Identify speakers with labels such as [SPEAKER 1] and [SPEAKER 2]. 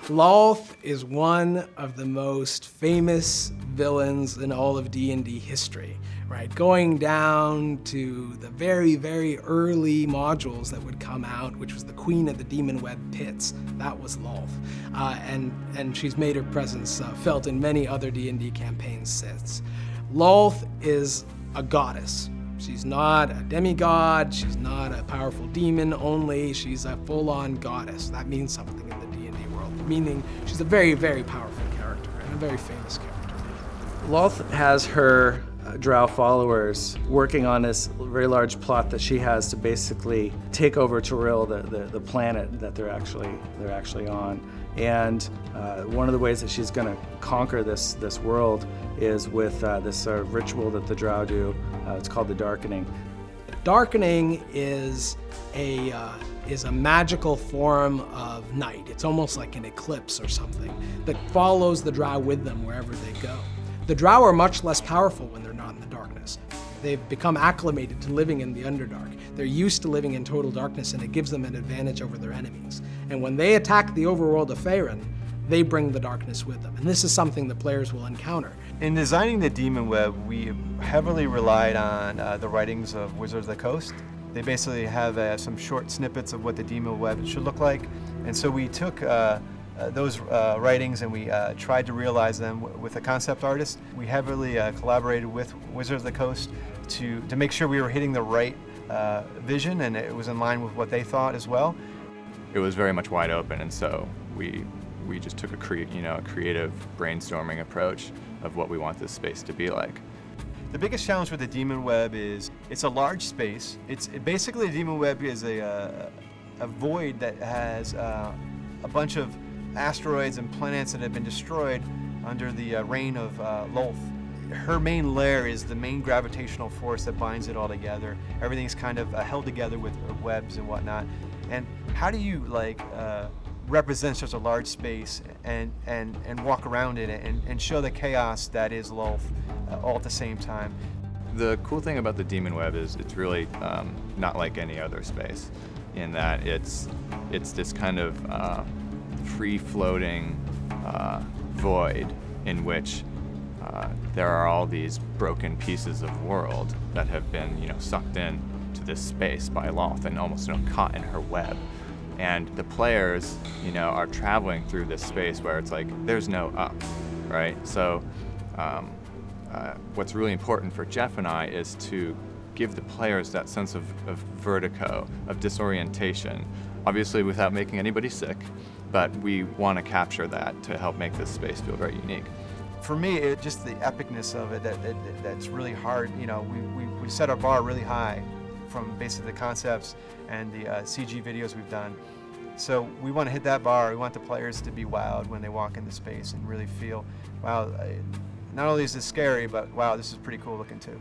[SPEAKER 1] Lolth is one of the most famous villains in all of D&D history, right? Going down to the very, very early modules that would come out, which was the Queen of the Demon Web Pits. That was Lolth. And she's made her presence felt in many other D&D campaigns since. Lolth is a goddess. She's not a demigod, she's not a powerful demon only, she's a full-on goddess. That means something in the D&D world, meaning she's a very, very powerful character and a very famous character.
[SPEAKER 2] Lolth has her drow followers working on this very large plot that she has to basically take over Toril, the planet that they're actually on. And one of the ways that she's going to conquer this world is with this ritual that the drow do. It's called the Darkening.
[SPEAKER 1] Darkening is a magical form of night. It's almost like an eclipse or something that follows the drow with them wherever they go. The drow are much less powerful when they're not in the darkness. They've become acclimated to living in the Underdark. They're used to living in total darkness, and it gives them an advantage over their enemies. And when they attack the overworld of Faerun, they bring the darkness with them. And this is something that players will encounter.
[SPEAKER 3] In designing the Demon Web, we heavily relied on the writings of Wizards of the Coast. They basically have some short snippets of what the Demon Web should look like. And so we took those writings and we tried to realize them with a concept artist. We heavily collaborated with Wizards of the Coast to make sure we were hitting the right vision, and it was in line with what they thought as well.
[SPEAKER 4] It was very much wide open, and so we just took a creative brainstorming approach of what we want this space to be like.
[SPEAKER 3] The biggest challenge with the Demon Web is it's a large space. Basically, the Demon Web is a void that has a bunch of asteroids and planets that have been destroyed under the reign of Lolth. Her main lair is the main gravitational force that binds it all together. Everything's kind of held together with webs and whatnot. And how do you represent such a large space and walk around in it and show the chaos that is Lolth all at the same time?
[SPEAKER 4] The cool thing about the Demon Web is it's really not like any other space, in that it's this kind of free-floating void in which there are all these broken pieces of world that have been, sucked in to this space by Lolth and almost, caught in her web. And the players, are traveling through this space where it's like there's no up, right? So what's really important for Jeff and I is to give the players that sense of vertigo, of disorientation, obviously without making anybody sick, but we want to capture that to help make this space feel very unique.
[SPEAKER 3] For me, just the epicness of it, that's really hard. We set our bar really high from basically the concepts and the CG videos we've done. So we want to hit that bar. We want the players to be wowed when they walk into space and really feel, wow, not only is this scary, but wow, this is pretty cool looking too.